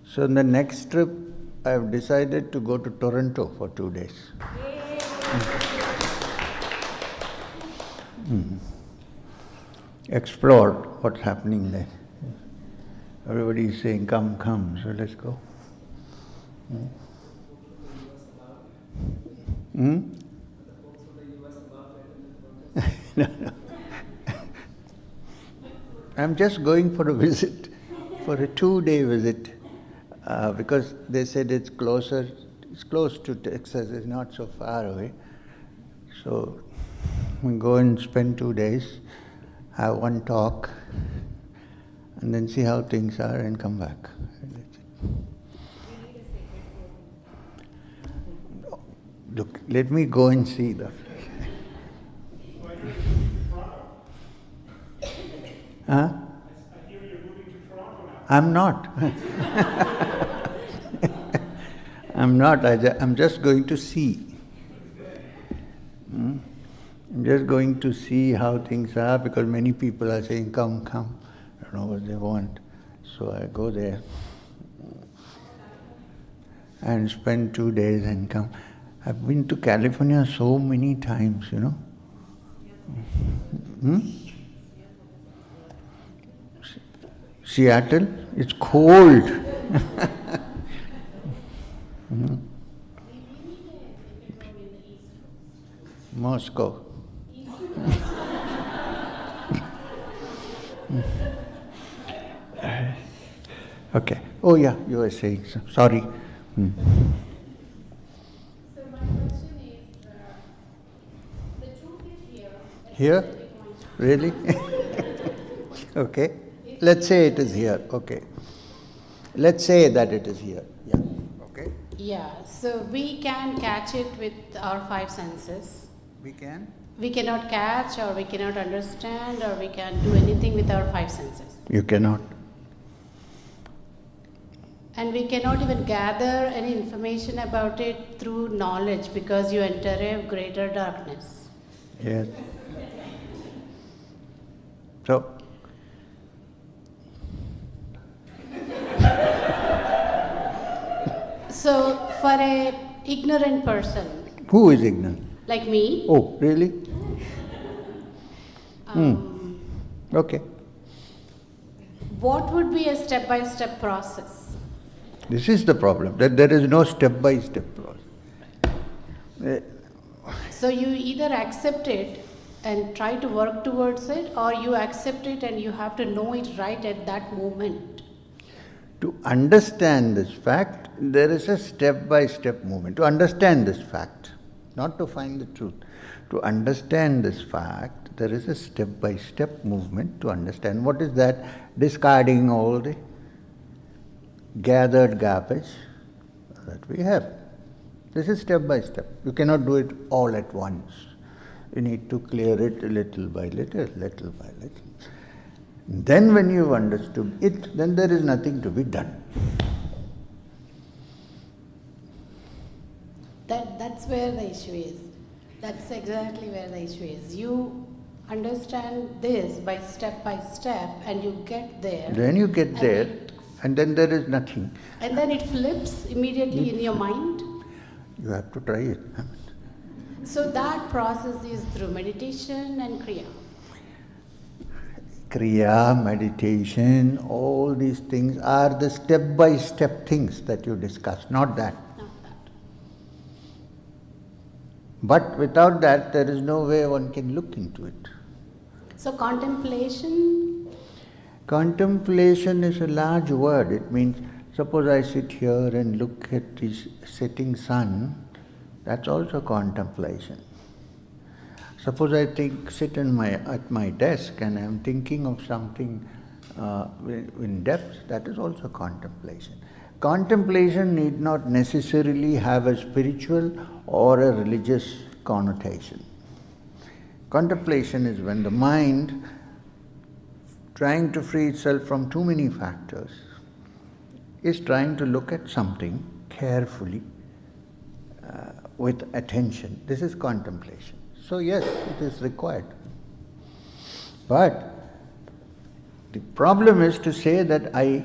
So in the next trip, I have decided to go to Toronto for 2 days. Explore what's happening there. Everybody is saying, come, come, so let's go. No. I'm just going for a visit, for a 2-day visit, because they said it's close to Texas, it's not so far away. So we go and spend 2 days, have one talk, and then see how things are and come back. Look, let me go and see the place. Huh? I hear you're moving to Toronto now. I'm not. I'm not. I'm just going to see. I'm just going to see how things are, because many people are saying, come, come. I don't know what they want. So I go there and spend 2 days and come. I've been to California so many times, you know. Seattle? It's cold. Moscow. Okay. Oh yeah, you were saying so. Sorry. So my question is, the truth is here. Here? Really? Okay. Let's say it is here. Okay. Let's say that it is here. Yeah. Okay. Yeah, so we can catch it with our 5 senses. We can? We cannot catch, or we cannot understand, or we can do anything with our 5 senses. You cannot. And we cannot even gather any information about it through knowledge, because you enter a greater darkness. Yes. So, So for a ignorant person who is ignorant? like me, Oh, really? Okay. what would be a step-by-step process? This is the problem, that there is no step-by-step process. So you either accept it and try to work towards it, or you accept it and you have to know it right at that moment. To understand this fact, there is a step-by-step movement. To understand this fact, not to find the truth. To understand this fact, there is a step-by-step movement to understand. What is that? Discarding all the gathered garbage that we have. This is step-by-step. You cannot do it all at once. You need to clear it little by little, little by little. Then when you've understood it, then there is nothing to be done. That's where the issue is. That's exactly where the issue is. You understand this by step, and you get there. Then you get there, and then there is nothing. And then it flips immediately in your mind. You have to try it. So that process is through meditation and Kriya. Kriya, meditation, all these things are the step-by-step things that you discuss, not that. Not that. But without that, there is no way one can look into it. So contemplation? Contemplation is a large word. It means, suppose I sit here and look at this setting sun, that's also contemplation. Suppose I sit at my desk and I am thinking of something in depth, that is also contemplation. Contemplation need not necessarily have a spiritual or a religious connotation. Contemplation is when the mind, trying to free itself from too many factors, is trying to look at something carefully with attention. This is contemplation. So yes, it is required. But the problem is to say that I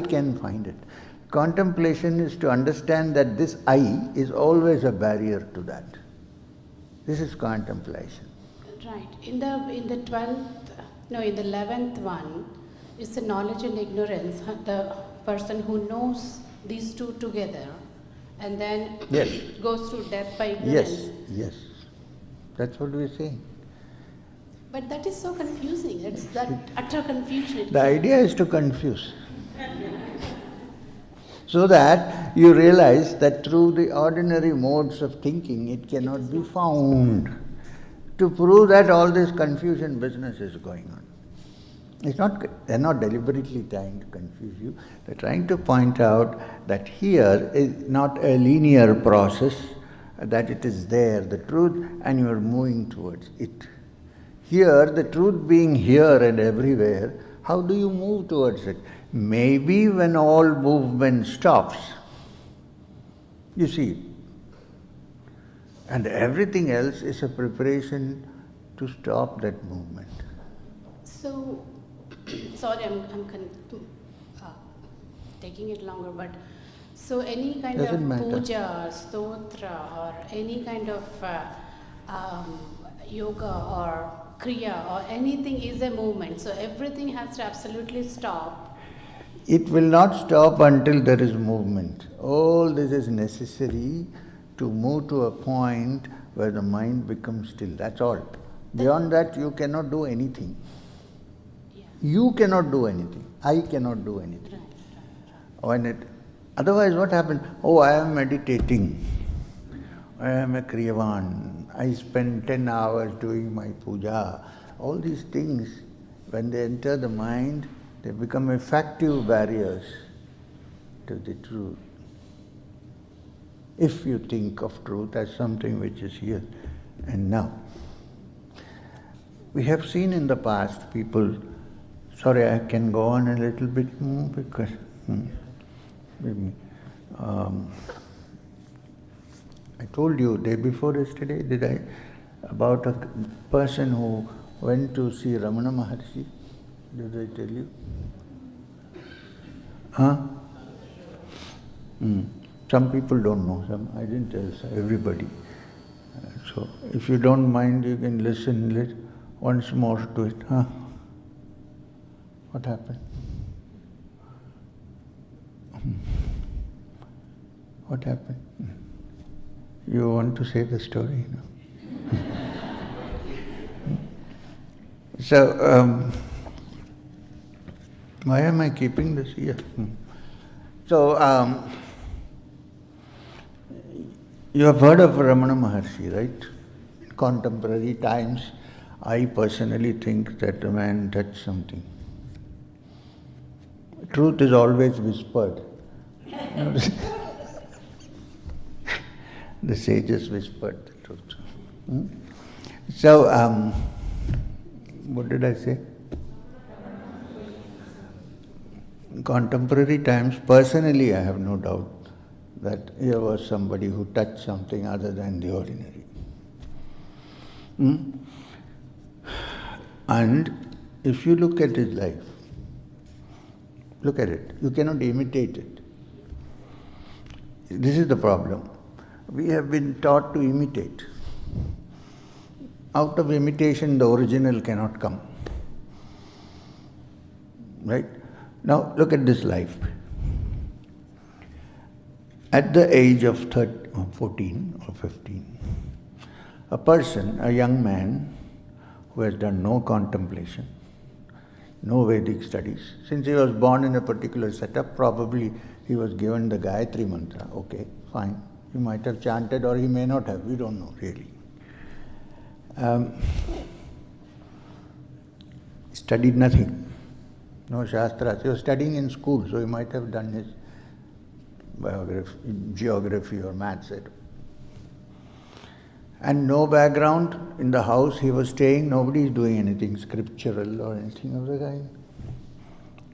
can find it. Contemplation is to understand that this I is always a barrier to that. This is contemplation. Right. In the 11th one, it's the knowledge and ignorance. The person who knows these two together, and then Yes. goes through death by ignorance. Yes. That's what we're saying. But that is so confusing. It's that utter confusion. The idea is to confuse. So that you realize that through the ordinary modes of thinking, it cannot be found. To prove that all this confusion business is going on. They're not deliberately trying to confuse you. They're trying to point out that here is not a linear process, that it is there, the truth, and you are moving towards it. Here, the truth being here and everywhere, how do you move towards it? Maybe when all movement stops, you see it. And everything else is a preparation to stop that movement. So, sorry, I'm taking it longer, but so any kind Doesn't of matter. puja, stotra, or any kind of yoga or kriya or anything is a movement. So everything has to absolutely stop. It will not stop until there is movement. All this is necessary to move to a point where the mind becomes still. That's all. Beyond that, you cannot do anything. Yeah. You cannot do anything. I cannot do anything. Otherwise, what happens? Oh, I am meditating. I am a Kriyavan. I spend 10 hours doing my puja. All these things, when they enter the mind, they become effective barriers to the truth. If you think of truth as something which is here and now. We have seen in the past people, sorry, I can go on a little bit more because, I told you day before yesterday, did I, about a person who went to see Ramana Maharishi. Did I tell you? Huh? Some people don't know, I didn't tell everybody. So if you don't mind, you can listen once more to it. Huh? What happened? What happened? You want to say the story? No? So, why am I keeping this here? So, you have heard of Ramana Maharishi, right? In contemporary times, I personally think that a man touched something. Truth is always whispered. The sages whispered the truth. So, what did I say? In contemporary times, personally, I have no doubt that here was somebody who touched something other than the ordinary. And if you look at his life, look at it, you cannot imitate it. This is the problem. We have been taught to imitate. Out of imitation, the original cannot come. Right? Now, look at this life. At the age of 14 or 15, a person, a young man who has done no contemplation, no Vedic studies, since he was born in a particular setup, probably he was given the Gayatri mantra. Okay, fine. He might have chanted or he may not have, we don't know really. Studied nothing, no Shastras. He was studying in school, so he might have done his biography, geography or maths. And no background in the house he was staying, nobody is doing anything scriptural or anything of the kind.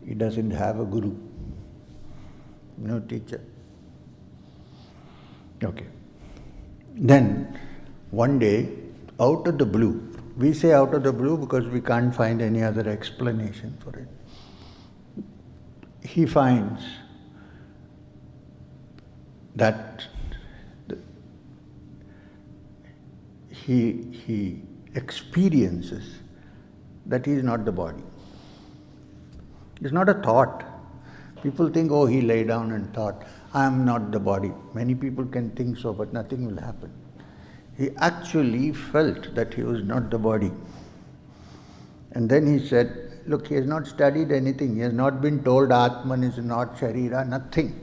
He doesn't have a guru, no teacher. Okay. Then, one day, out of the blue. We say out of the blue because we can't find any other explanation for it. He finds that he experiences that he is not the body. It's not a thought. People think, oh, he lay down and thought, I am not the body. Many people can think so, but nothing will happen. He actually felt that he was not the body. And then he said, look, he has not studied anything. He has not been told Atman is not Sharira, nothing.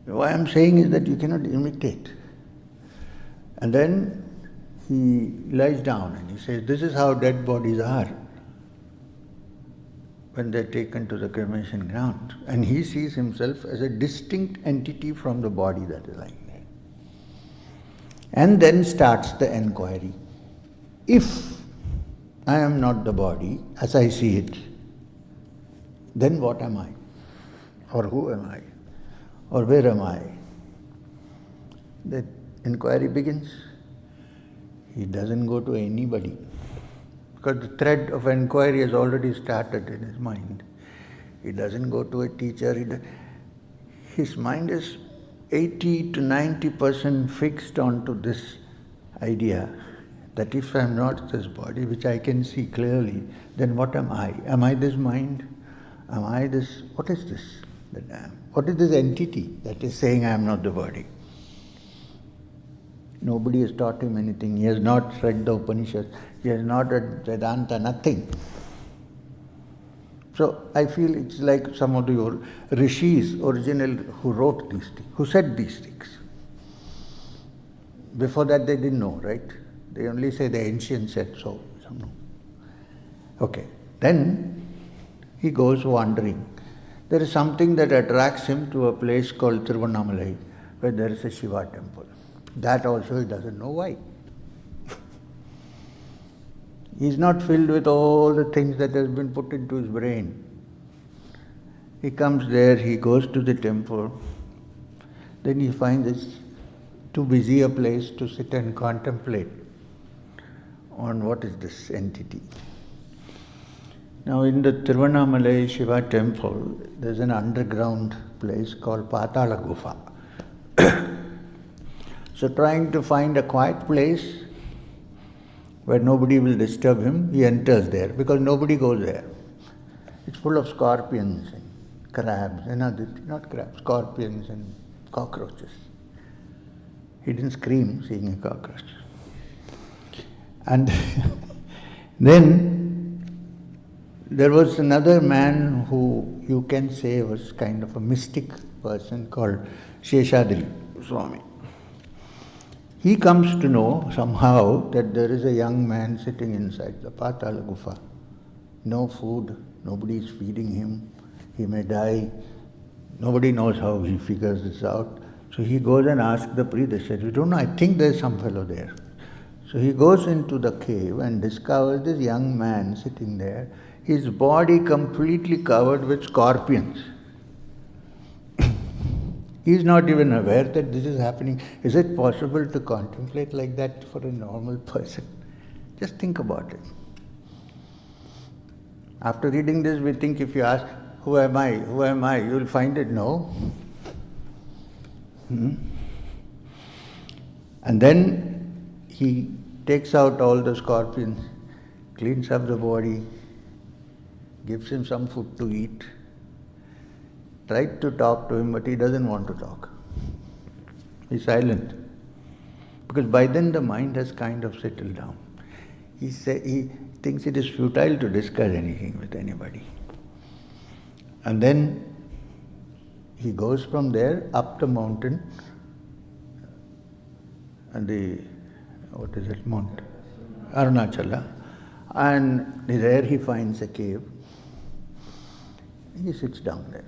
What I am saying is that you cannot imitate. And then he lies down and he says, this is how dead bodies are when they're taken to the cremation ground. And he sees himself as a distinct entity from the body that is lying there. And then starts the enquiry. If I am not the body, as I see it, then what am I? Or who am I? Or where am I? The inquiry begins. He doesn't go to anybody, because the thread of inquiry has already started in his mind. He doesn't go to a teacher. His mind is 80 to 90% fixed onto this idea that if I am not this body, which I can see clearly, then what am I? Am I this mind? Am I this? What is this that I am? What is this entity that is saying I am not the body? Nobody has taught him anything. He has not read the Upanishad. He has not read Vedanta, nothing. So I feel it's like some of the rishis original who wrote these things, who said these things. Before that they didn't know, right? They only say the ancients said so. Okay. Then he goes wandering. There is something that attracts him to a place called Tiruvannamalai, where there is a Shiva temple. That also he doesn't know why. He is not filled with all the things that has been put into his brain. He comes there, he goes to the temple, then he finds it's too busy a place to sit and contemplate on what is this entity. Now in the Tiruvannamalai Shiva temple, there's an underground place called Patalagufa. So trying to find a quiet place where nobody will disturb him, he enters there, because nobody goes there. It's full of scorpions and crabs, and not crabs, scorpions and cockroaches. He didn't scream seeing a cockroach. And then there was another man who you can say was kind of a mystic person called Sheshadri Swami. He comes to know somehow that there is a young man sitting inside the Patalagufa. No food, nobody is feeding him, he may die. Nobody knows how he figures this out. So he goes and asks the priest. They said, we don't know, I think there is some fellow there. So he goes into the cave and discovers this young man sitting there, his body completely covered with scorpions. He is not even aware that this is happening. Is it possible to contemplate like that for a normal person? Just think about it. After reading this, we think if you ask, who am I? Who am I? You will find it no. And then he takes out all the scorpions, cleans up the body, gives him some food to eat, tried to talk to him, but he doesn't want to talk. He's silent. Because by then the mind has kind of settled down. He thinks it is futile to discuss anything with anybody. And then he goes from there up the mountain, and what is it, Mount Arunachala, and there he finds a cave. He sits down there.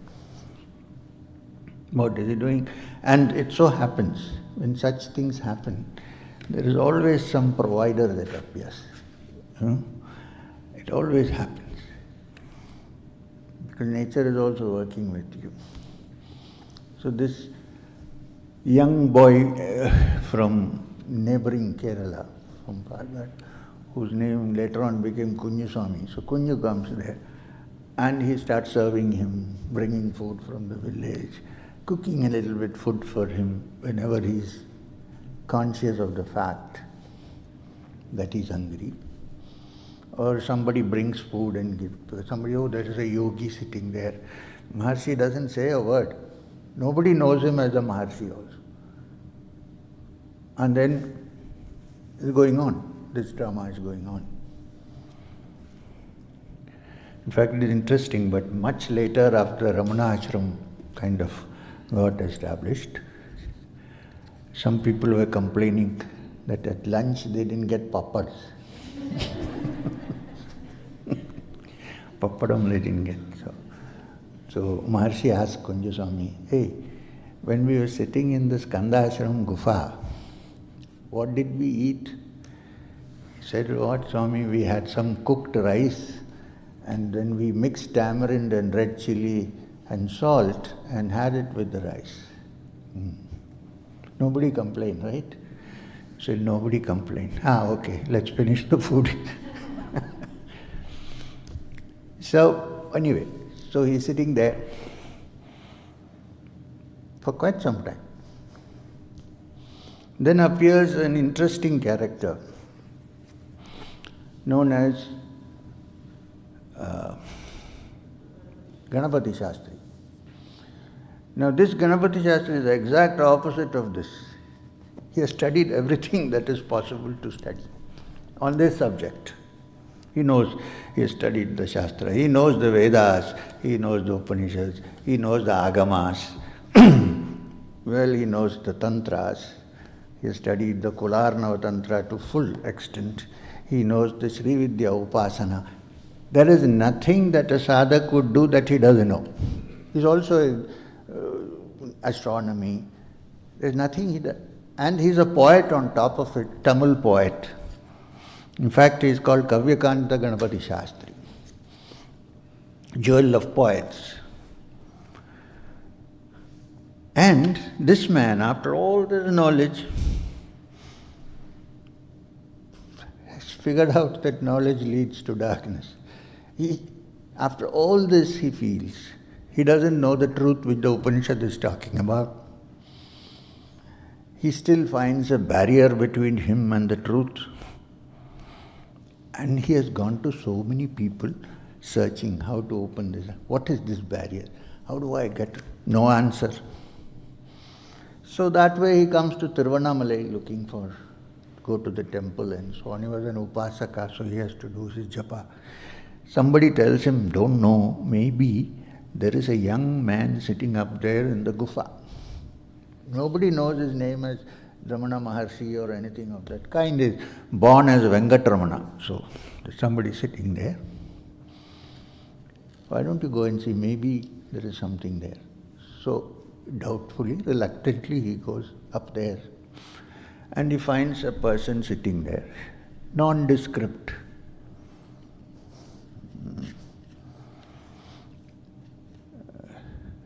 What is he doing? And it so happens, when such things happen, there is always some provider that appears. It always happens. Because nature is also working with you. So this young boy from neighboring Kerala from far back, whose name later on became Kunyaswamy. So Kunyu comes there and he starts serving him, bringing food from the village, cooking a little bit food for him whenever he's conscious of the fact that he's hungry. Or somebody brings food and gives to somebody, oh, there is a yogi sitting there. Maharshi doesn't say a word. Nobody knows him as a Maharshi also. And then it's going on. This drama is going on. In fact, it is interesting, but much later, after Ramana Ashram kind of got established, some people were complaining that at lunch they didn't get papads. Papadam they didn't get. So Maharshi asked Kunjaswamy, hey, when we were sitting in the Skanda Ashram Gufa, what did we eat? He said, what, Swami, we had some cooked rice and then we mixed tamarind and red chili and salt and had it with the rice. Nobody complained, right? He said, nobody complained. Okay, let's finish the food. So, anyway, so he's sitting there for quite some time. Then appears an interesting character known as Ganapati Shastri. Now this Ganapati Shastri is the exact opposite of this. He has studied everything that is possible to study on this subject. He knows, he has studied the Shastra, he knows the Vedas, he knows the Upanishads, he knows the Agamas, well, he knows the Tantras, he has studied the Kularnava Tantra to full extent, he knows the Sri Vidya Upasana. There is nothing that a sadhak would do that he doesn't know. He's also astronomy, there's nothing he does. And he's a poet on top of it, Tamil poet. In fact, he is called Kavyakanta Ganapati Shastri, jewel of poets. And this man, after all this knowledge, has figured out that knowledge leads to darkness. After all this, he feels he doesn't know the truth which the Upanishad is talking about. He still finds a barrier between him and the truth. And he has gone to so many people searching how to open this. What is this barrier? How do I get no answer? So that way he comes to Tiruvannamalai looking for, go to the temple and so on. He was an upasaka, so he has to do his japa. Somebody tells him, don't know, maybe there is a young man sitting up there in the gufa. Nobody knows his name as Ramana Maharishi or anything of that kind. Is born as Venkatramana. So there's somebody sitting there. Why don't you go and see? Maybe there is something there. So doubtfully, reluctantly, he goes up there. And he finds a person sitting there, nondescript.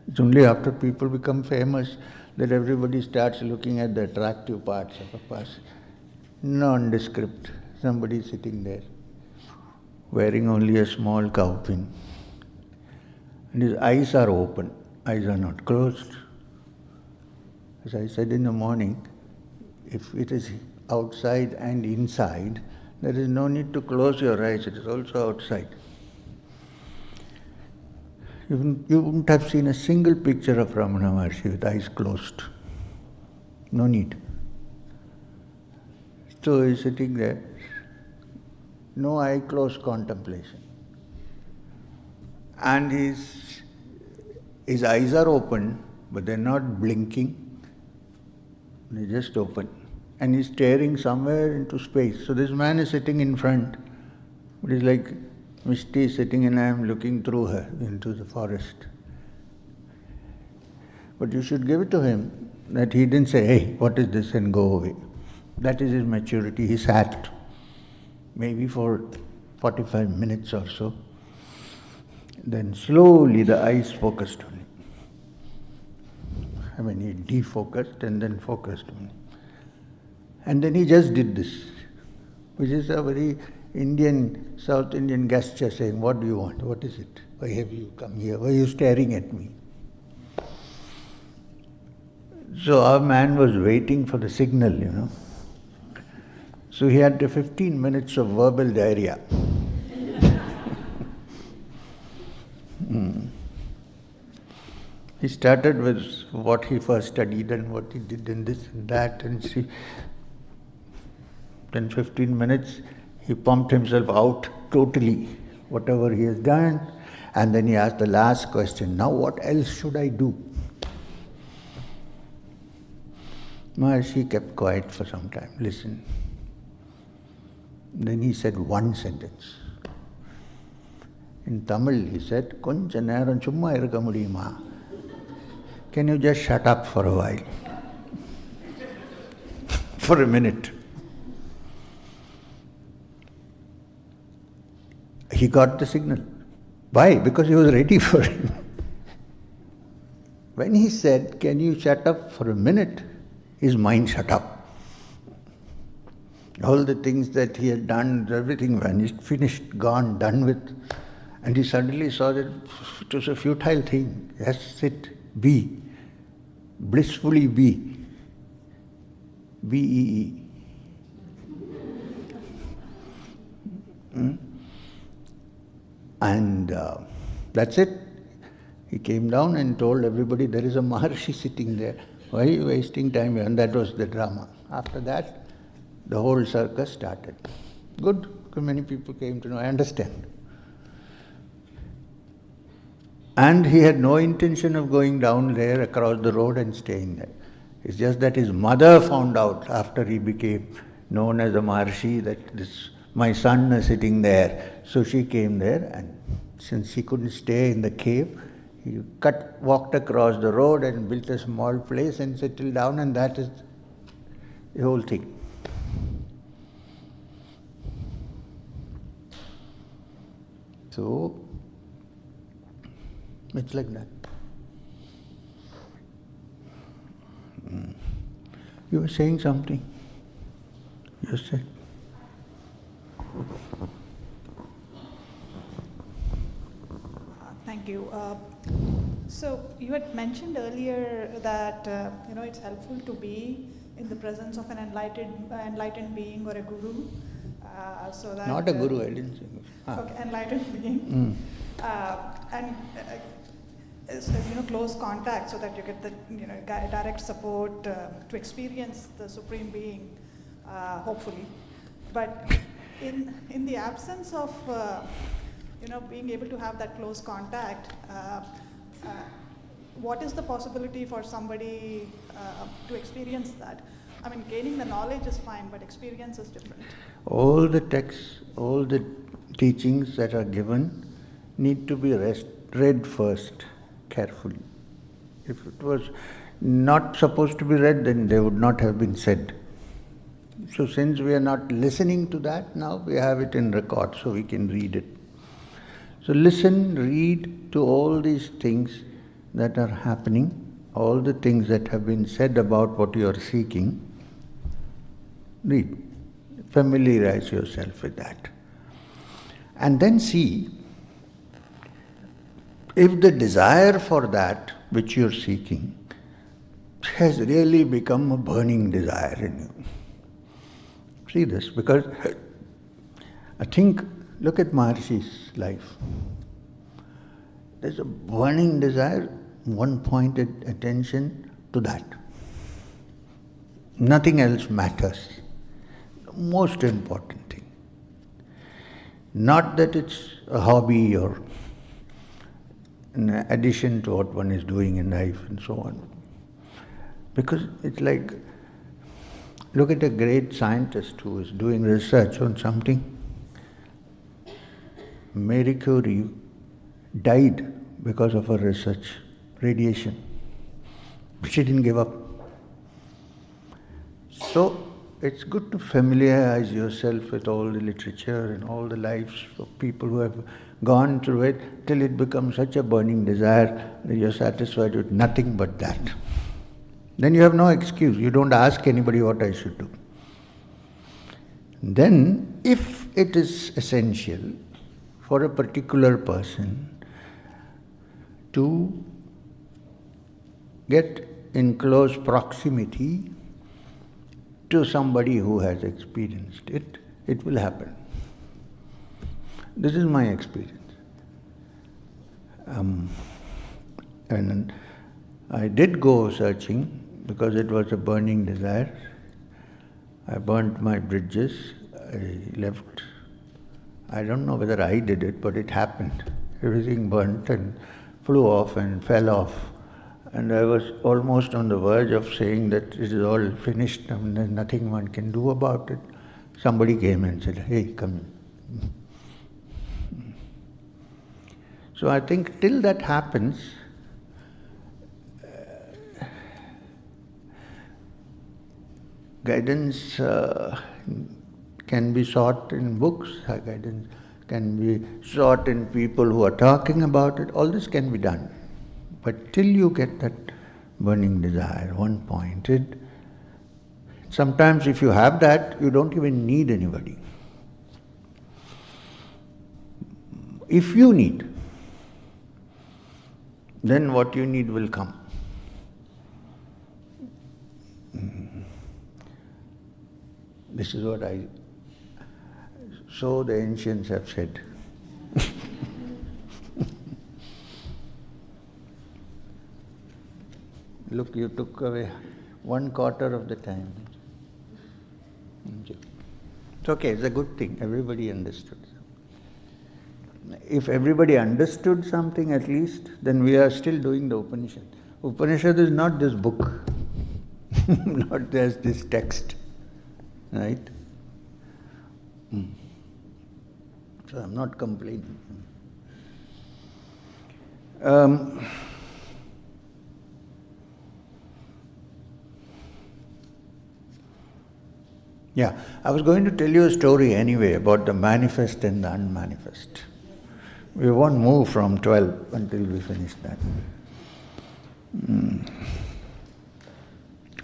It's only after people become famous that everybody starts looking at the attractive parts of a person. Nondescript, somebody sitting there, wearing only a small cowpin. And his eyes are open, eyes are not closed. As I said in the morning, if it is outside and inside, there is no need to close your eyes, it is also outside. You wouldn't have seen a single picture of Ramana Maharishi with eyes closed. No need. So he's sitting there, no eye closed contemplation. And his eyes are open, but they're not blinking. They're just open. And he's staring somewhere into space. So this man is sitting in front, but he's like, Mishti is sitting and I am looking through her into the forest. But you should give it to him that he didn't say, hey, what is this, and go away. That is his maturity. He sat maybe for 45 minutes or so. Then slowly the eyes focused on him. He defocused and then focused on him. And then he just did this, which is a very Indian, South Indian gesture saying, what do you want? What is it? Why have you come here? Why are you staring at me? So our man was waiting for the signal, So he had 15 minutes of verbal diarrhea. He started with what he first studied and what he did and this and that, and see, 10, 15 minutes, he pumped himself out totally, whatever he has done, and then he asked the last question, now what else should I do? Maharishi kept quiet for some time, listen. Then he said one sentence. In Tamil he said, "Konja neram summa irukka mudiyuma? Can you just shut up for a while? For a minute." He got the signal. Why? Because he was ready for it. When he said, "Can you shut up for a minute?" his mind shut up. All the things that he had done, everything vanished, finished, gone, done with. And he suddenly saw that it was a futile thing. Just sit, be, blissfully be. B-E-E. And that's it. He came down and told everybody, there is a Maharishi sitting there. Why are you wasting time here? And that was the drama. After that, the whole circus started. Good. Many people came to know. I understand. And he had no intention of going down there across the road and staying there. It's just that his mother found out after he became known as a Maharishi that my son is sitting there. So she came there, and since he couldn't stay in the cave, he walked across the road and built a small place and settled down, and that is the whole thing. So, it's like that. You were saying something. You said. Thank you. So you had mentioned earlier that it's helpful to be in the presence of an enlightened being or a guru. So that not a guru, I didn't say. Okay, enlightened being. Close contact so that you get the direct support to experience the Supreme Being, hopefully. But in the absence of being able to have that close contact, what is the possibility for somebody to experience that? I mean, gaining the knowledge is fine, but experience is different. All the texts, all the teachings that are given need to be read first, carefully. If it was not supposed to be read, then they would not have been said. So since we are not listening to that, now we have it in record, so we can read it. So listen, read to all these things that are happening, all the things that have been said about what you are seeking. Read. Familiarize yourself with that. And then see if the desire for that which you are seeking has really become a burning desire in you. See this, because I think, look at Maharishi's life. There's a burning desire, one-pointed attention to that. Nothing else matters. The most important thing. Not that it's a hobby or in addition to what one is doing in life and so on. Because it's like, look at a great scientist who is doing research on something. Marie Curie died because of her research, radiation. But she didn't give up. So, it's good to familiarize yourself with all the literature and all the lives of people who have gone through it till it becomes such a burning desire that you're satisfied with nothing but that. Then you have no excuse. You don't ask anybody what I should do. Then, if it is essential for a particular person to get in close proximity to somebody who has experienced it, it will happen. This is my experience. And I did go searching because it was a burning desire. I burnt my bridges. I left. I don't know whether I did it, but it happened. Everything burnt and flew off and fell off. And I was almost on the verge of saying that it is all finished and there's nothing one can do about it. Somebody came and said, "Hey, come in." So I think till that happens, guidance can be sought in books, guidance can be sought in people who are talking about it, all this can be done. But till you get that burning desire, one-pointed, sometimes if you have that, you don't even need anybody. If you need, then what you need will come. This is what so the ancients have said. Look, you took away 1/4 of the time. It's okay, it's a good thing. Everybody understood. If everybody understood something at least, then we are still doing the Upanishad. Upanishad is not this book, not just this text, right? So I'm not complaining. Yeah, I was going to tell you a story anyway about the manifest and the unmanifest. We won't move from 12 until we finish that.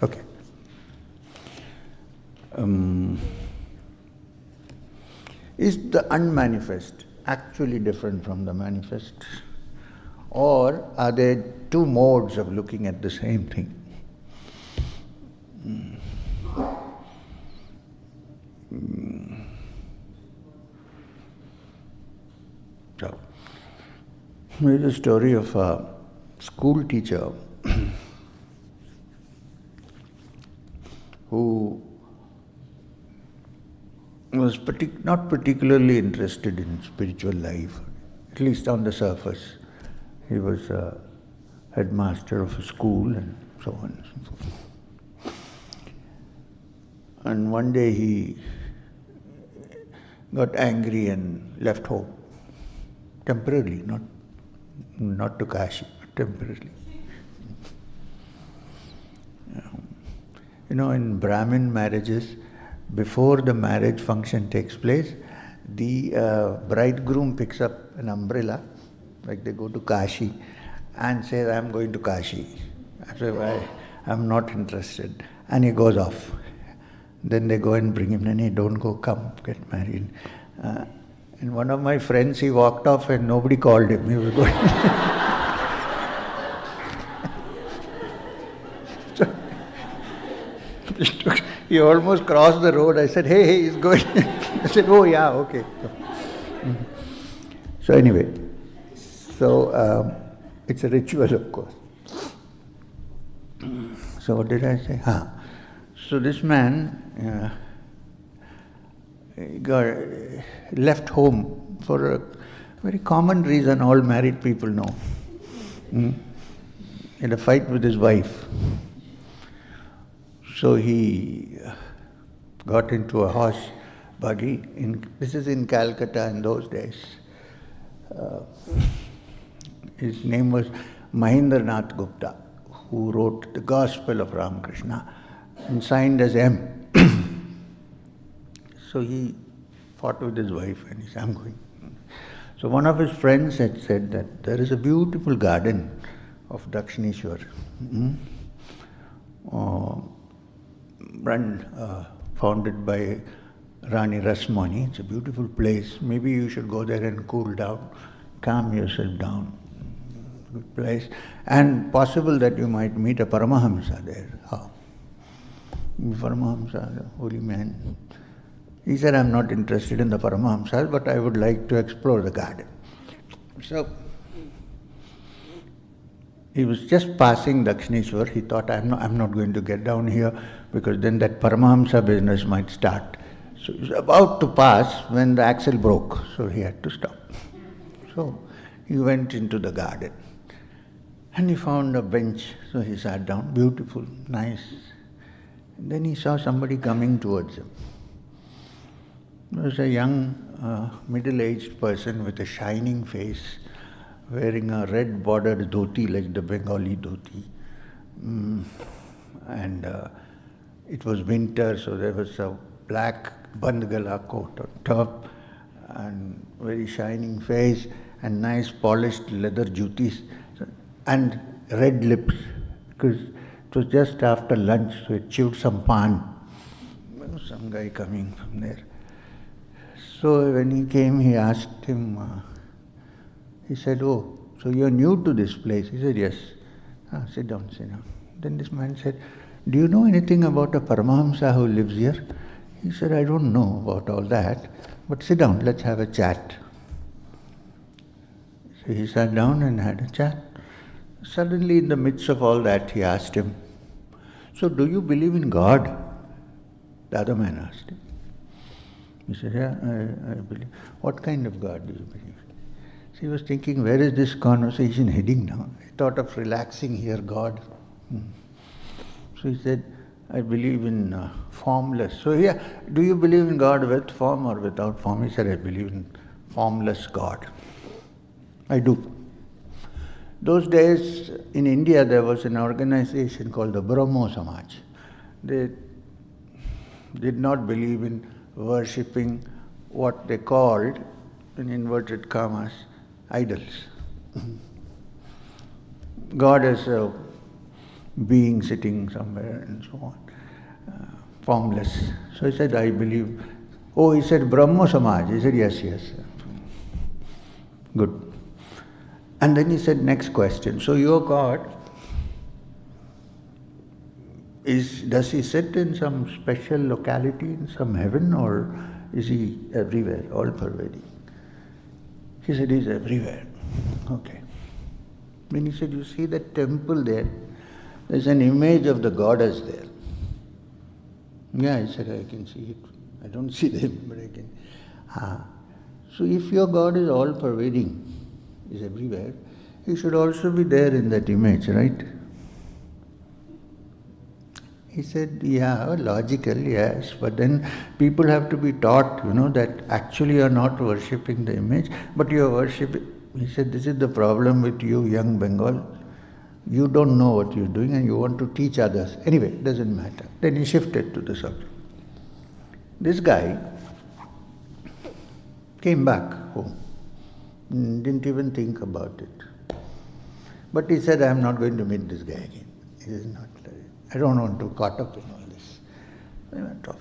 Okay. Is the unmanifest actually different from the manifest? Or are there two modes of looking at the same thing? So, here's a story of a school teacher who was not particularly interested in spiritual life, at least on the surface. He was a headmaster of a school and so on and so forth. And one day he got angry and left home. Temporarily, not to Kashi, but temporarily. In Brahmin marriages, before the marriage function takes place, the bridegroom picks up an umbrella, like they go to Kashi, and says, "I'm going to Kashi." I say, "I'm not interested." And he goes off. Then they go and bring him, and he, "Don't go, come, get married." And one of my friends, he walked off and nobody called him. He was going. So, he almost crossed the road. I said, hey, he's going. I said, "Oh yeah, okay." So anyway, it's a ritual, of course. So what did I say? So this man got left home for a very common reason all married people know. He had a fight with his wife. So he got into a horse buggy. This is in Calcutta in those days. His name was Mahendranath Gupta, who wrote the Gospel of Ramakrishna and signed as M. So he fought with his wife and he said, "I'm going." So one of his friends had said that there is a beautiful garden of Dakshineshwar, founded by Rani Rasmani. It's a beautiful place. Maybe you should go there and cool down, calm yourself down. Good place. And possible that you might meet a Paramahamsa there. How? Paramahamsa, the holy man. He said, I'm not interested in the Paramahamsas, but I would like to explore the garden. So, he was just passing Dakshineshwar. He thought, I'm not going to get down here because then that Paramahamsa business might start. So he was about to pass when the axle broke, so he had to stop. So he went into the garden and he found a bench. So he sat down, beautiful, nice. And then he saw somebody coming towards him. It was a young, middle-aged person with a shining face, wearing a red bordered dhoti like the Bengali dhoti. And it was winter, so there was a black bandgala coat on top, and very shining face, and nice polished leather jutis, and red lips, because it was just after lunch, so it chewed some pan. There was some guy coming from there. So when he came, he asked him, he said, oh, so you're new to this place? He said, yes. Sit down, sit down. Then this man said, do you know anything about a Paramahamsa who lives here? He said, I don't know about all that, but sit down, let's have a chat. So he sat down and had a chat. Suddenly, in the midst of all that, he asked him, so do you believe in God? The other man asked him. He said, yeah, I believe. What kind of God do you believe? So he was thinking, where is this conversation heading now? He thought of relaxing here, God. So he said, I believe in formless. So yeah, do you believe in God with form or without form? He said, I believe in formless God. I do. Those days in India there was an organization called the Brahmo Samaj. They did not believe in worshipping what they called, in inverted commas, idols. God as a being sitting somewhere and so on, formless. So he said, I believe. Oh, he said, Brahmo Samaj. He said, yes, yes. Good. And then he said, next question. So your God, does he sit in some special locality in some heaven, or is he everywhere, all pervading? He said, he's everywhere. Okay. Then he said, you see that temple there? There's an image of the goddess there. Yeah, I said, I can see it. I don't see them, but I can. So if your God is all pervading, is everywhere, he should also be there in that image, right? He said, yeah, logical, yes, but then people have to be taught, that actually you are not worshipping the image, but you are worshipping. He said, this is the problem with you, young Bengal. You don't know what you're doing and you want to teach others. Anyway, it doesn't matter. Then he shifted to the subject. This guy came back home, didn't even think about it. But he said, I'm not going to meet this guy again. He is not. I don't want to caught up in all this. They went off.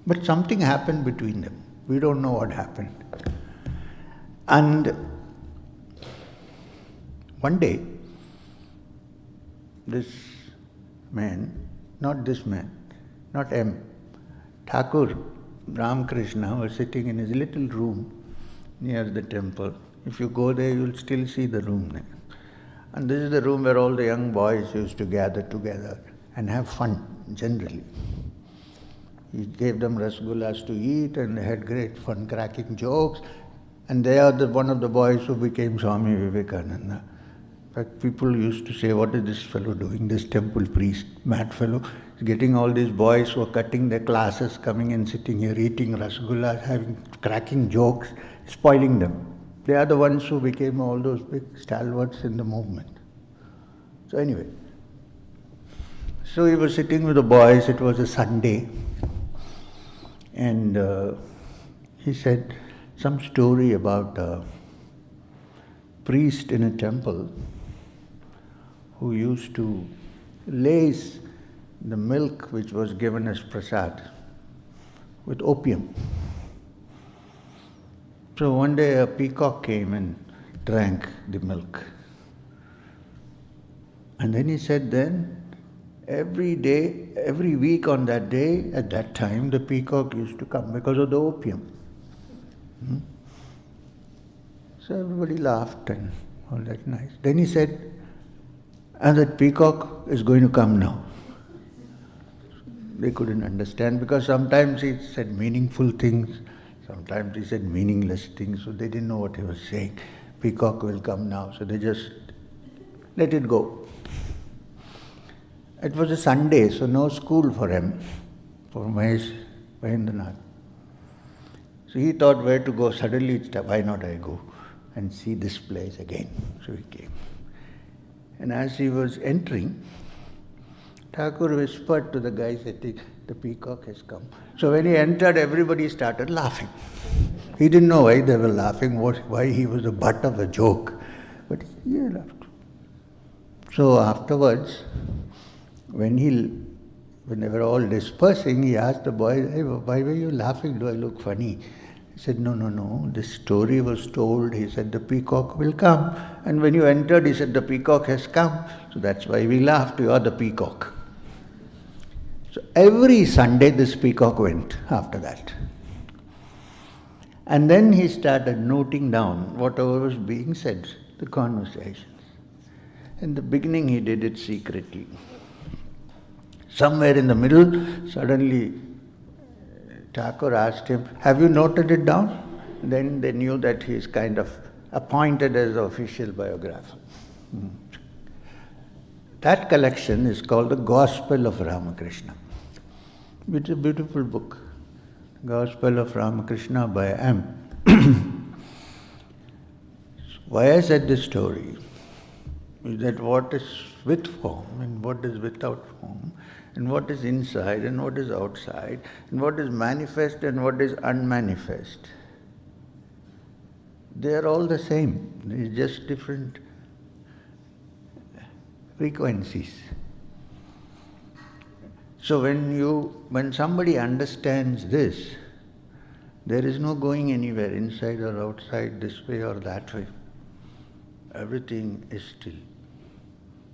But something happened between them. We don't know what happened. And one day, this man, not this man, not M, Thakur Ramakrishna was sitting in his little room near the temple. If you go there, you'll still see the room there. And this is the room where all the young boys used to gather together and have fun, generally. He gave them rasgullas to eat and they had great fun, cracking jokes. And they are one of the boys who became Swami Vivekananda. In fact, people used to say, what is this fellow doing, this temple priest, mad fellow? He's getting all these boys who are cutting their classes, coming and sitting here, eating rasgullas, cracking jokes, spoiling them. They are the ones who became all those big stalwarts in the movement. So anyway, so he was sitting with the boys, it was a Sunday, and he said some story about a priest in a temple who used to lace the milk which was given as prasad with opium. So one day a peacock came and drank the milk. And then he said then, every day, every week on that day, at that time, the peacock used to come because of the opium. So everybody laughed and all that nice. Then he said, and that peacock is going to come now. They couldn't understand because sometimes he said meaningful things, sometimes he said meaningless things, so they didn't know what he was saying. Peacock will come now, so they just let it go. It was a Sunday, so no school for him, for Mahendranath. So he thought where to go. Suddenly, why not I go and see this place again? So he came. And as he was entering, Thakur whispered to the guy sitting, the peacock has come. So when he entered, everybody started laughing. He didn't know why they were laughing, why he was the butt of a joke. But he laughed. So afterwards, when they were all dispersing, he asked the boy, hey, why were you laughing? Do I look funny? He said, no, this story was told. He said, the peacock will come. And when you entered, he said, the peacock has come. So that's why we laughed, you are the peacock. So every Sunday, this peacock went after that. And then he started noting down whatever was being said, the conversations. In the beginning, he did it secretly. Somewhere in the middle, suddenly Thakur asked him, have you noted it down? Then they knew that he is kind of appointed as the official biographer. That collection is called the Gospel of Ramakrishna. It's a beautiful book. Gospel of Ramakrishna by M. Why I said this story is that what is with form and what is without form, and what is inside and what is outside, and what is manifest and what is unmanifest, they are all the same. It's just different frequencies. So when somebody understands this, there is no going anywhere, inside or outside, this way or that way. Everything is still.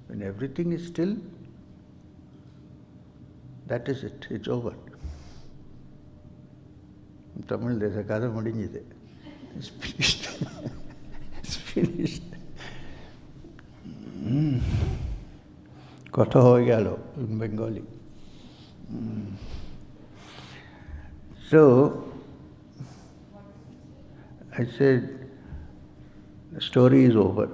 When everything is still, that is it, it's over. In Tamil there's a kada mudinjide. It's finished. It's finished. Kotha hoy gelo in Bengali. So, I said, the story is over.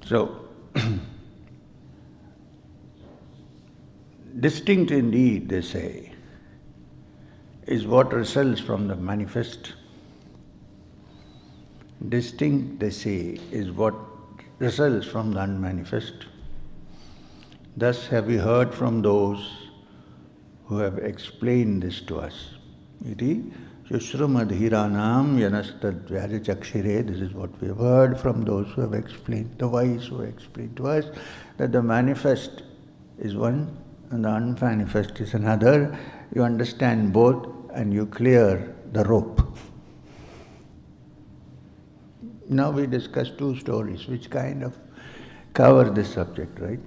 So, distinct indeed, they say, is what results from the manifest. Distinct, they say, is what results from the unmanifest. Thus have we heard from those who have explained this to us. Iti Shushrumadhiranam yanastad vyajachakshire. This is what we have heard from those who have explained, the wise who have explained to us, that the manifest is one and the unmanifest is another. You understand both and you clear the rope. Now we discuss two stories which kind of cover this subject, right?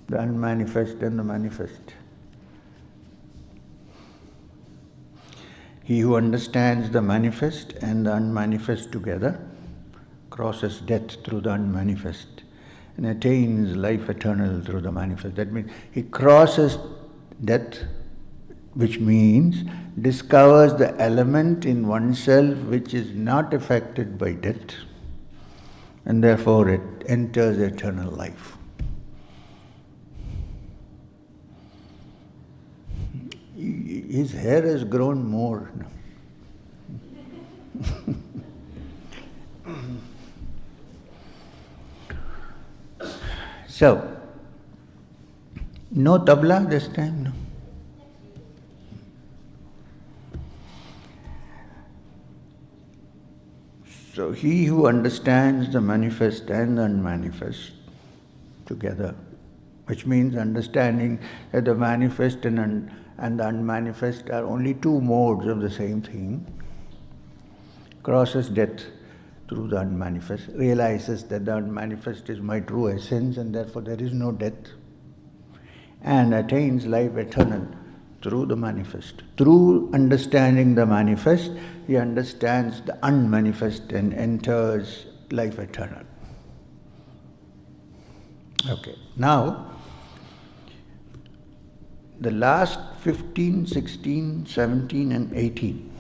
The unmanifest and the manifest. He who understands the manifest and the unmanifest together crosses death through the unmanifest and attains life eternal through the manifest. That means he crosses death, which means discovers the element in oneself which is not affected by death, and therefore it enters eternal life. His hair has grown more. So, no tabla this time, no? So, he who understands the manifest and the unmanifest together, which means understanding that the manifest and the unmanifest are only two modes of the same thing, crosses death through the unmanifest, realizes that the unmanifest is my true essence and therefore there is no death, and attains life eternal through the manifest. Through understanding the manifest, he understands the unmanifest and enters life eternal. Okay, now the last 15, 16, 17 and 18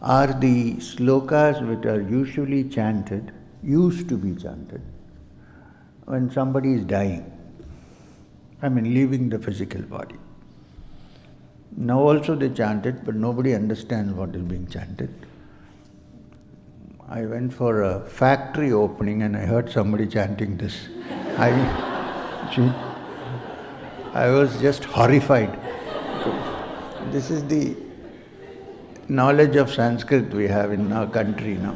are the slokas which are usually chanted, used to be chanted, when somebody is dying. Leaving the physical body. Now also they chant it, but nobody understands what is being chanted. I went for a factory opening and I heard somebody chanting this. I was just horrified. This is the knowledge of Sanskrit we have in our country now.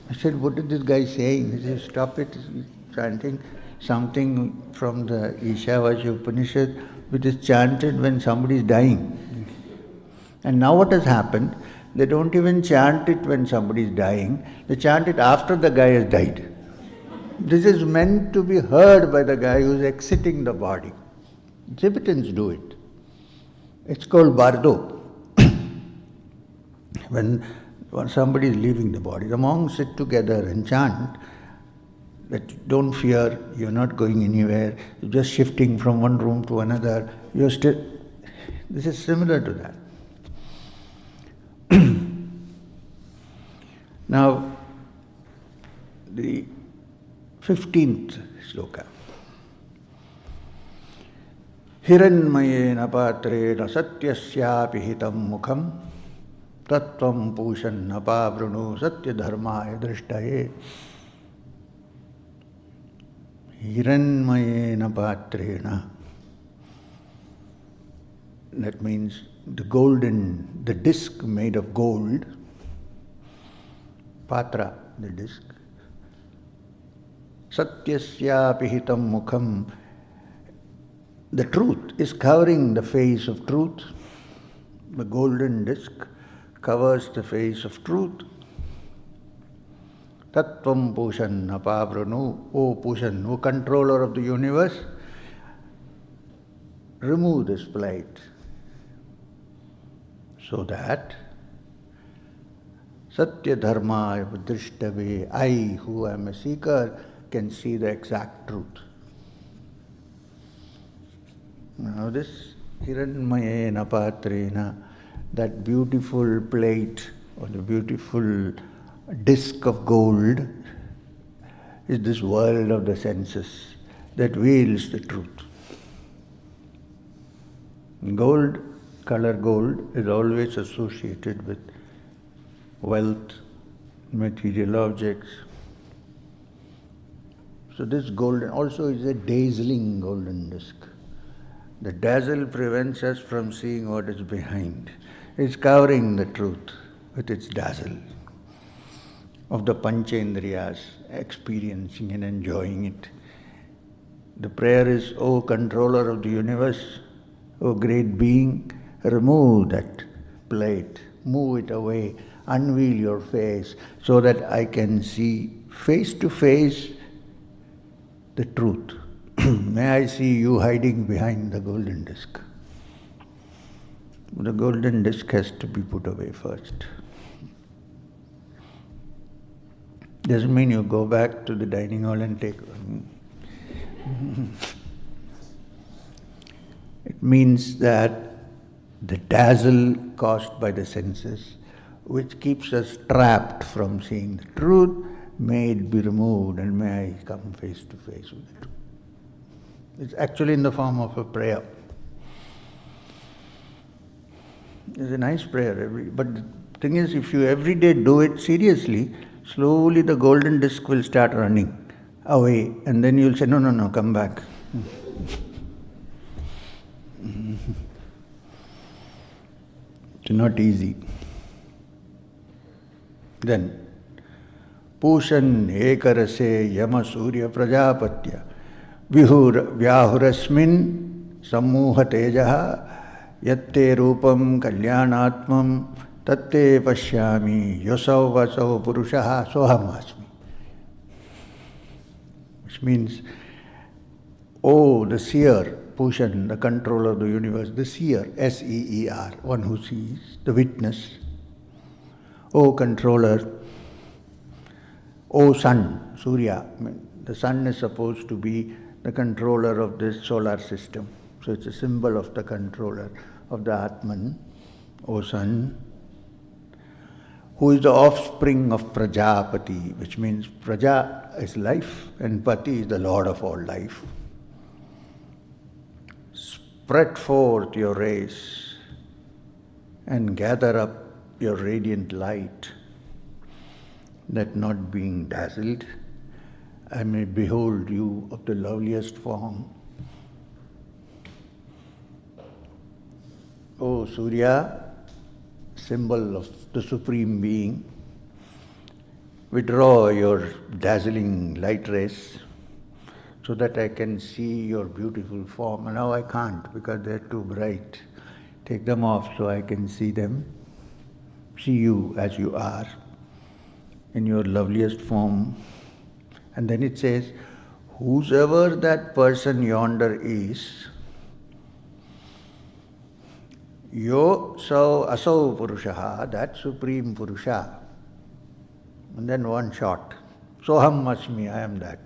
I said, what is this guy saying? He said, stop it, he's chanting something from the Ishavasya Upanishad which is chanted when somebody is dying. And now what has happened, they don't even chant it when somebody is dying, they chant it after the guy has died. This is meant to be heard by the guy who is exiting the body. Tibetans do it. It's called bardo. When somebody is leaving the body, the monks sit together and chant that don't fear, you're not going anywhere, you're just shifting from one room to another, you're still... This is similar to that. Now, the 15th sloka. Hiranmayena patrena satyasyapi hitam mukham tattvam pushanna pavrunu satya dharmaya drishtaye. Hiranmayena patrena. That means the disc made of gold, patra, the disc. Satyasyapi hitam mukham. The truth is covering the face of truth. The golden disc covers the face of truth. Tattvam pushanna pavranu. O Pushan, O controller of the universe, remove this plight so that Satya Dharma Drishtave, I who am a seeker can see the exact truth. Now this Hiranmayena Patrena, that beautiful plate or the beautiful disc of gold is this world of the senses that veils the truth. Gold, color gold, is always associated with wealth, material objects. So this golden also is a dazzling golden disc. The dazzle prevents us from seeing what is behind. It's covering the truth with its dazzle of the Panchendriyas, experiencing and enjoying it. The prayer is, O controller of the universe, O great being, remove that plate, move it away, unveil your face so that I can see face to face the truth. May I see you hiding behind the golden disc. The golden disc has to be put away first. Doesn't mean you go back to the dining hall and take one. It means that the dazzle caused by the senses, which keeps us trapped from seeing the truth, may it be removed and may I come face to face with the truth. It's actually in the form of a prayer. It's a nice prayer, but the thing is, if you every day do it seriously, slowly the golden disc will start running. away, and then you'll say, no, come back. It's not easy. Then, Pushan ekarase yama surya prajapatya vyahurasmin sammuha tejaha yatte rupam kalyanatmam tatte pashyami yosau vasau purushaha soham asmi. Which means, oh, the seer, Pushan, the controller of the universe, the seer, S-E-E-R, one who sees, the witness. Oh, controller, oh, sun, Surya. The sun is supposed to be the controller of this solar system. So it's a symbol of the controller of the Atman, O sun, who is the offspring of Prajapati, which means Praja is life and Pati is the Lord of all life. Spread forth your rays and gather up your radiant light, that not being dazzled, I may behold you of the loveliest form. O Surya, symbol of the Supreme Being, withdraw your dazzling light rays so that I can see your beautiful form. And now I can't because they're too bright. Take them off so I can see them, see you as you are, in your loveliest form. And then it says, whosoever that person yonder is, yo so asau purushaha, that Supreme Purusha. And then one shot. Soham Asmi, I am that.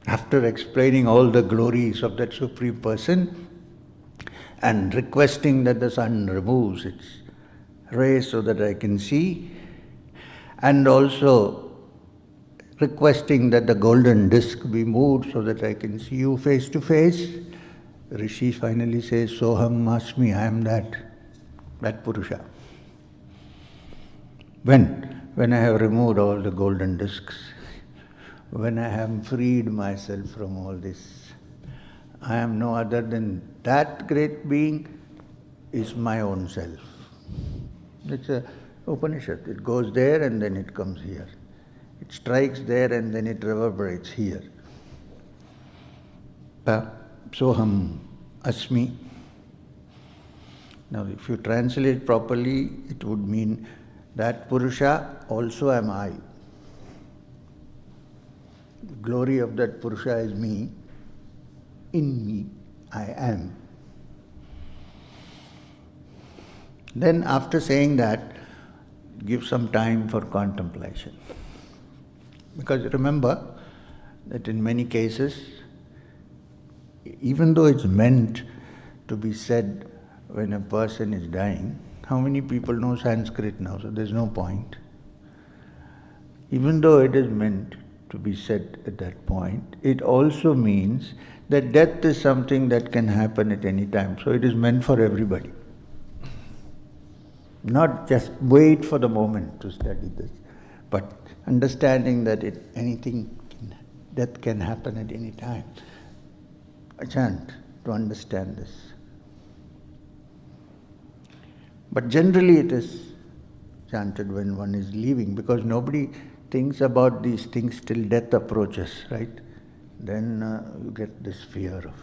After explaining all the glories of that Supreme Person and requesting that the sun removes its rays so that I can see, and also requesting that the golden disc be moved so that I can see you face to face, Rishi finally says, Soham Asmi, I am that Purusha. When I have removed all the golden discs, when I have freed myself from all this, I am no other than that great being is my own self. It's a Upanishad. It goes there and then it comes here. It strikes there and then it reverberates here. Soham Asmi. Now if you translate properly, it would mean that Purusha also am I. The glory of that Purusha is me. In me, I am. Then after saying that, give some time for contemplation. Because remember that in many cases, even though it's meant to be said when a person is dying, how many people know Sanskrit now? So there's no point. Even though it is meant to be said at that point, it also means that death is something that can happen at any time. So it is meant for everybody. Not just wait for the moment to study this, but understanding that death can happen at any time. A chant to understand this. But generally it is chanted when one is leaving, because nobody thinks about these things till death approaches, right? Then you get this fear of,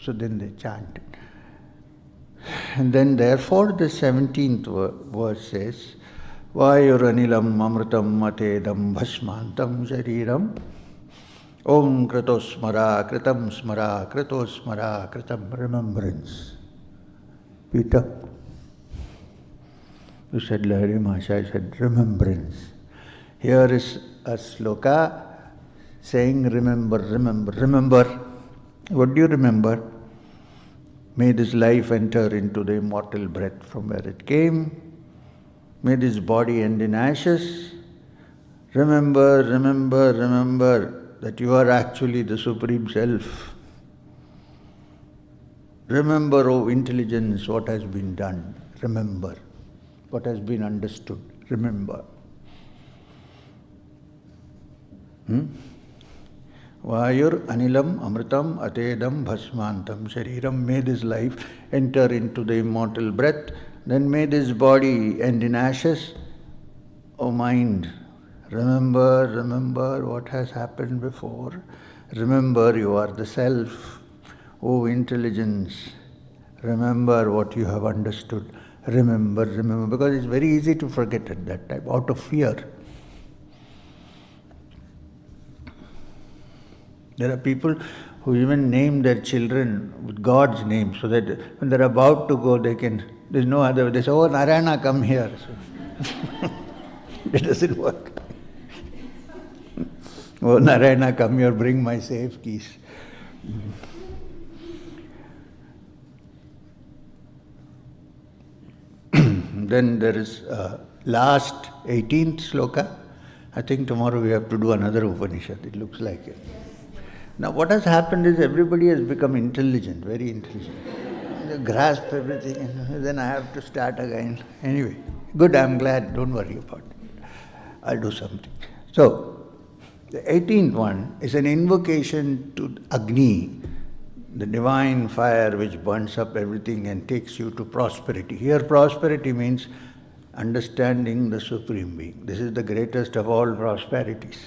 so then they chant it. And then therefore the 17th verse says, Vayuranilam amritam matedam bhasmantam shariram Om kritosmara kritam smara kritosmara kritam remembrance. Peter, you said Lahari Mahasaya, I said remembrance. Here is a sloka saying remember, remember, remember. What do you remember? May this life enter into the immortal breath from where it came. May this body end in ashes. Remember, remember, remember that you are actually the Supreme Self. Remember, O intelligence, what has been done. Remember. What has been understood. Remember. Vayur anilam amritam atedam bhasmantam shariram. May this life enter into the immortal breath, then may this body end in ashes. O mind, remember what has happened before. Remember you are the self. O intelligence, remember what you have understood. Remember, because it's very easy to forget at that time, out of fear. There are people who even name their children with God's name, so that when they're about to go, there's no other, they say, oh Narayana, come here. So it doesn't work. Oh Narayana, come here, bring my safe keys. Then there is last 18th sloka. I think tomorrow we have to do another Upanishad, it looks like it. Now what has happened is everybody has become intelligent, very intelligent. They grasp everything and then I have to start again. Anyway, good, I'm glad, don't worry about it. I'll do something. So, the 18th one is an invocation to Agni, the divine fire which burns up everything and takes you to prosperity. Here prosperity means understanding the Supreme Being. This is the greatest of all prosperities.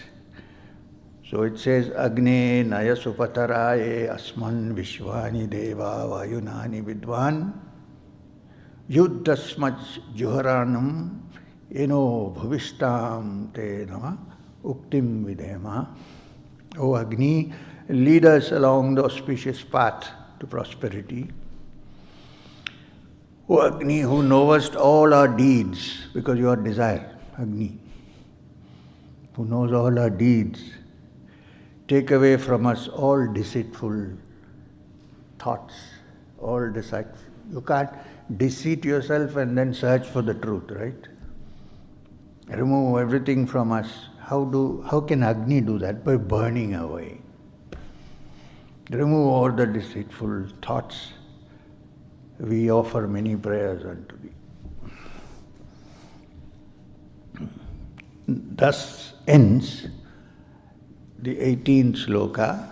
So it says, Agni naya supataraye asman vishwani deva vayunani vidvan yuddhasmaj juharanam eno bhuvishtam te nama uktim videma. O Agni, lead us along the auspicious path to prosperity. O Agni, who knowest all our deeds, because you are desire, Agni, who knows all our deeds, take away from us all deceitful thoughts, all deceitful. You can't deceit yourself and then search for the truth, right? Remove everything from us. How can Agni do that? By burning away. Remove all the deceitful thoughts. We offer many prayers unto thee. Thus ends the 18th sloka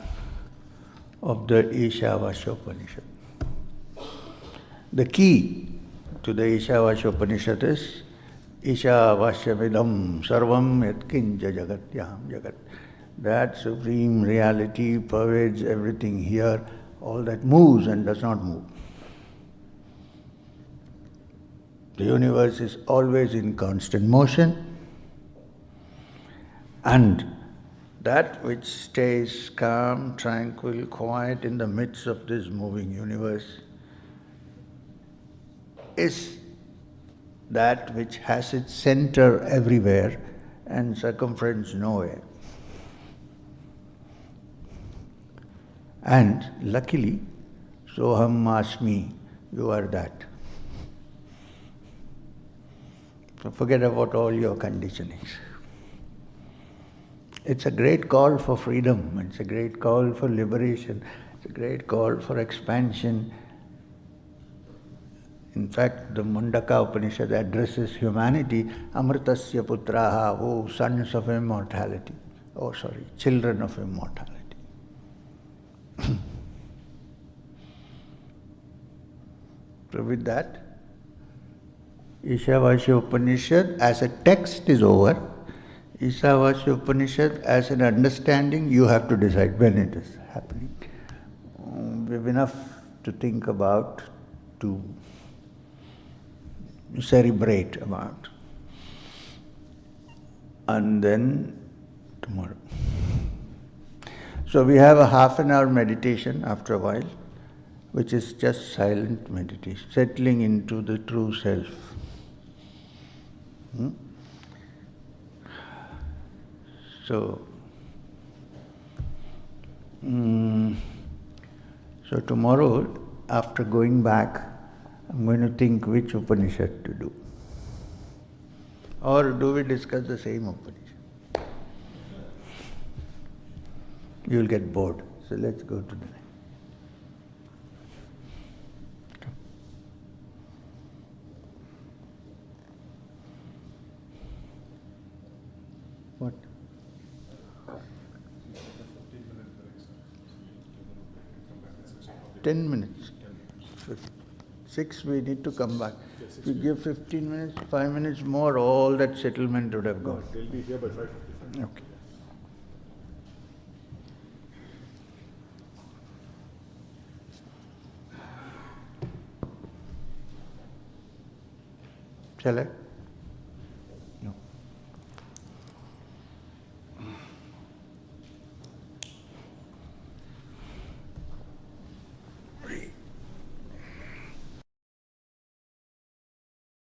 of the Ishavasya Upanishad. The key to the Ishavasya Upanishad is Ishavasya vidam sarvam yatkinja jagatyam jagat. That supreme reality pervades everything here, all that moves and does not move. The universe is always in constant motion, and that which stays calm, tranquil, quiet in the midst of this moving universe is that which has its center everywhere and circumference nowhere. And luckily, Soham Asmi, you are that. So forget about all your conditionings. It's a great call for freedom, it's a great call for liberation, it's a great call for expansion. In fact, the Mundaka Upanishad addresses humanity, Amritasya Putraha, oh sons of immortality, children of immortality. So with that, Ishavasya Upanishad as a text is over. Ishavasya Upanishad as an understanding, you have to decide when it is happening. We have enough to think about, to cerebrate about. And then tomorrow. So we have a half an hour meditation after a while, which is just silent meditation, settling into the true self. So tomorrow, after going back, I'm going to think which Upanishad to do. Or do we discuss the same Upanishad? You will get bored. So let's go to the next. What? 10 minutes. 6 we need to come back. If you give 15 minutes, 5 minutes more, all that settlement would have gone. They'll be here by 5:55. Okay. Shall I?